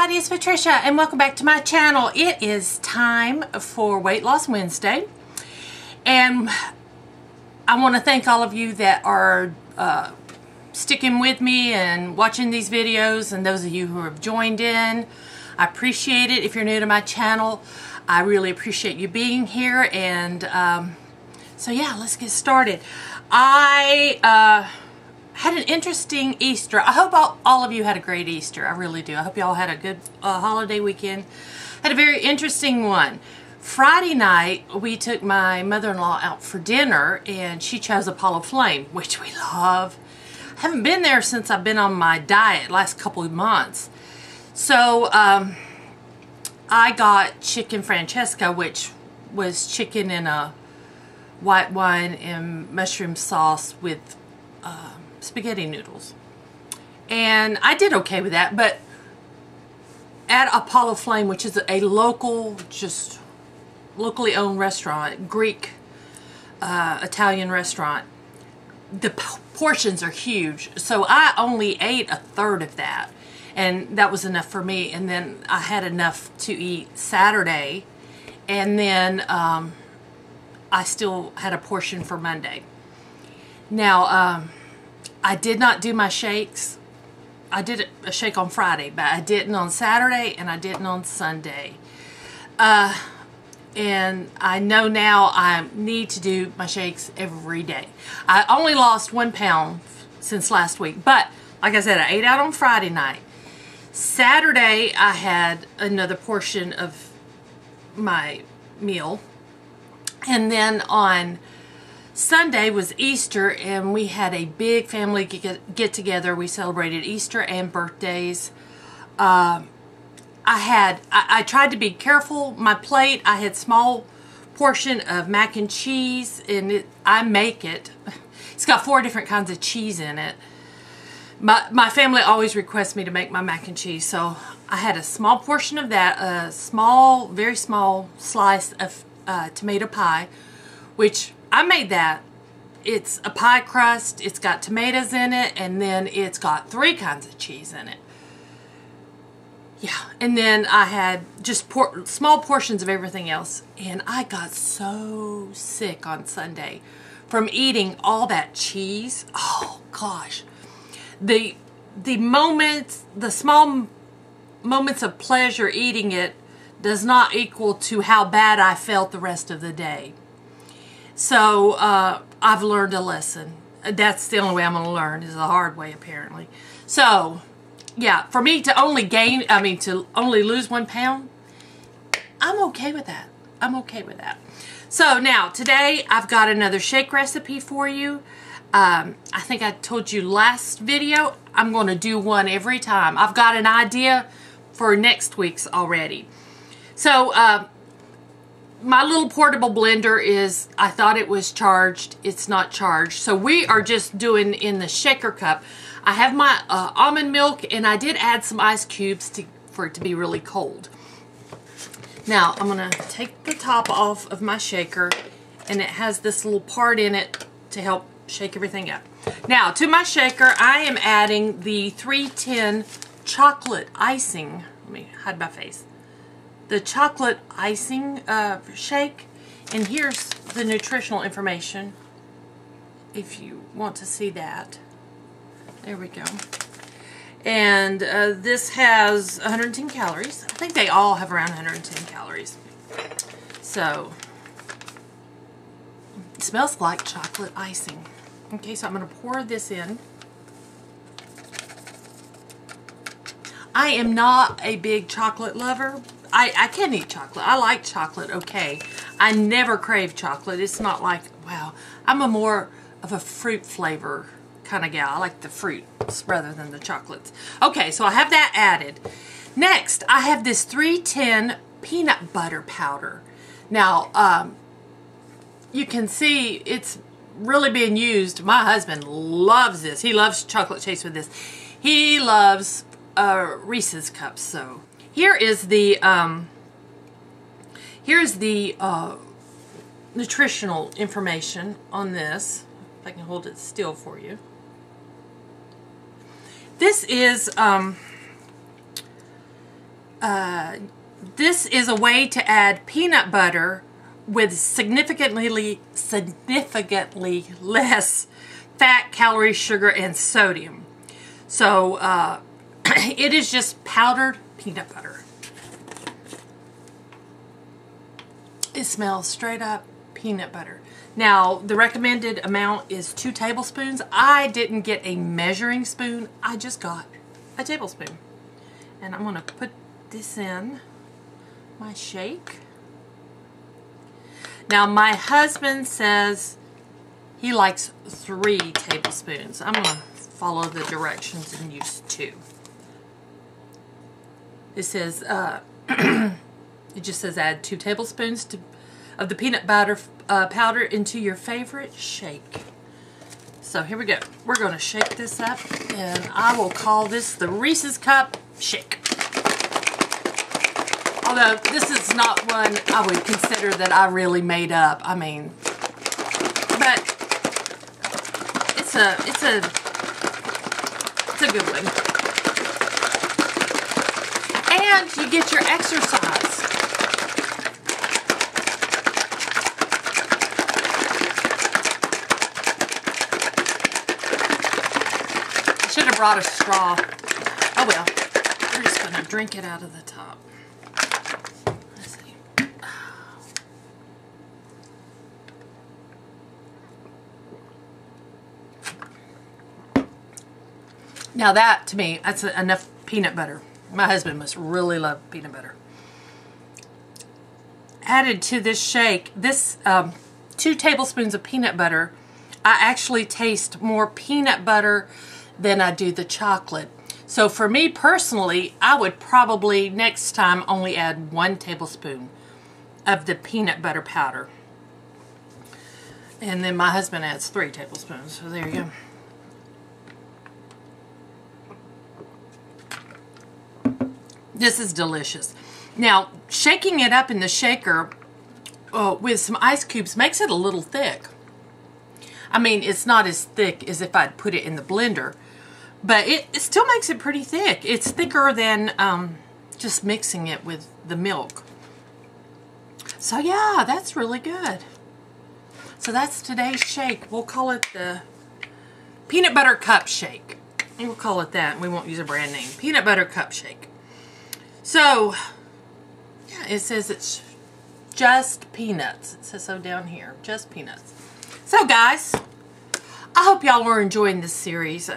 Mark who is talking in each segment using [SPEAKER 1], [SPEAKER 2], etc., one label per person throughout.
[SPEAKER 1] everybody, it's Patricia and welcome back to my channel. It is time for Weight Loss Wednesday, and I want to thank all of you that are sticking with me and watching these videos, and those of you who have joined in. I appreciate it. If you're new to my channel, I really appreciate you being here, and so yeah, let's get started. I had an interesting Easter. I hope all of you had a great Easter. I really do. I hope you all had a good holiday weekend. Had a very interesting one. Friday night, we took my mother-in-law out for dinner, and she chose Apollo Flame, which we love. I haven't been there since I've been on my diet last couple of months. So I got chicken Francesca, which was chicken in a white wine and mushroom sauce with spaghetti noodles, and I did okay with that. But at Apollo Flame, which is a local, just locally owned restaurant, Greek Italian restaurant, the portions are huge, so I only ate a third of that, and that was enough for me. And then I had enough to eat Saturday, and then I still had a portion for Monday. Now I did not do my shakes. I did a shake on Friday, but I didn't on Saturday, and I didn't on Sunday. And I know now I need to do my shakes every day. I only lost 1 pound since last week, but like I said, I ate out on Friday night. Saturday, I had another portion of my meal, and then on Sunday was Easter, and we had a big family get together. We celebrated Easter and birthdays. I tried to be careful. My plate, I had small portion of mac and cheese, and I make it. It's got 4 different kinds of cheese in it. My family always requests me to make my mac and cheese, so I had a small portion of that, a small, very small slice of tomato pie, which I made that. It's a pie crust, it's got tomatoes in it, and then it's got 3 kinds of cheese in it. Yeah, and then I had just small portions of everything else, and I got so sick on Sunday from eating all that cheese. Oh gosh. The moments, the small moments of pleasure eating it does not equal to how bad I felt the rest of the day. So I've learned a lesson. That's the only way I'm going to learn, is the hard way, apparently. So yeah, for me to only to only lose 1 pound, I'm okay with that. I'm okay with that. So now today I've got another shake recipe for you. I think I told you last video, I'm going to do one every time. I've got an idea for next week's already. So my little portable blender is, I thought it was charged. It's not charged. So we are just doing in the shaker cup. I have my almond milk, and I did add some ice cubes for it to be really cold. Now I'm going to take the top off of my shaker, and it has this little part in it to help shake everything up. Now to my shaker, I am adding the 310 chocolate icing. Let me hide my face. The chocolate icing shake, and here's the nutritional information if you want to see that. There we go. And this has 110 calories. I think they all have around 110 calories. So it smells like chocolate icing. Okay, so I'm going to pour this in. I am not a big chocolate lover. I can eat chocolate. I like chocolate, okay. I never crave chocolate. It's not like, wow. I'm a more of a fruit flavor kind of gal. I like the fruits rather than the chocolates. Okay, so I have that added. Next, I have this 310 peanut butter powder. Now, you can see it's really being used. My husband loves this. He loves chocolate chase with this. He loves Reese's cups. So here is the nutritional information on this. If I can hold it still for you. This is this is a way to add peanut butter with significantly less fat, calories, sugar, and sodium. So it is just powdered peanut butter. It smells straight up peanut butter. Now, the recommended amount is 2 tablespoons. I didn't get a measuring spoon. I just got a tablespoon. And I'm going to put this in my shake. Now, my husband says he likes 3 tablespoons. I'm going to follow the directions and use 2. It says, it just says add 2 tablespoons of the peanut butter powder into your favorite shake. So here we go. We're going to shake this up, and I will call this the Reese's Cup Shake. Although this is not one I would consider that I really made up. I mean, but it's a good one. And you get your exercise. I should have brought a straw. Oh well. We're just going to drink it out of the top. Let's see. Now that, to me, that's enough peanut butter. My husband must really love peanut butter. Added to this shake, this 2 tablespoons of peanut butter, I actually taste more peanut butter than I do the chocolate. So for me personally, I would probably next time only add 1 tablespoon of the peanut butter powder. And then my husband adds 3 tablespoons. So there you go. This is delicious. Now, shaking it up in the shaker with some ice cubes makes it a little thick. I mean, it's not as thick as if I'd put it in the blender, but it still makes it pretty thick. It's thicker than just mixing it with the milk. So yeah, that's really good. So that's today's shake. We'll call it the Peanut Butter Cup Shake. We'll call it that. We won't use a brand name. Peanut Butter Cup Shake. So, yeah, it says it's just peanuts. It says so down here. Just peanuts. So, guys, I hope y'all are enjoying this series.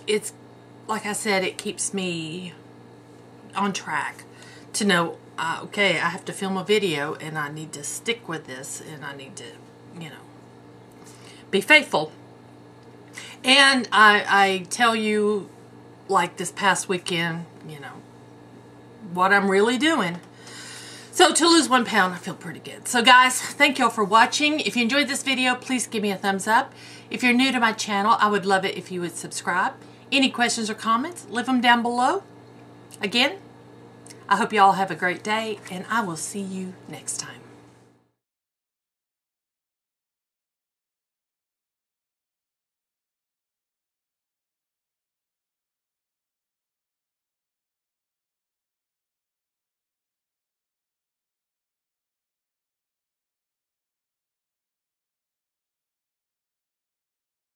[SPEAKER 1] It's, like I said, it keeps me on track to know, okay, I have to film a video and I need to stick with this and I need to, you know, be faithful. And I tell you, like this past weekend, you know, what I'm really doing. So to lose 1 pound, I feel pretty good. So guys, thank y'all for watching. If you enjoyed this video, please give me a thumbs up. If you're new to my channel, I would love it if you would subscribe. Any questions or comments, leave them down below. Again, I hope y'all have a great day, and I will see you next time.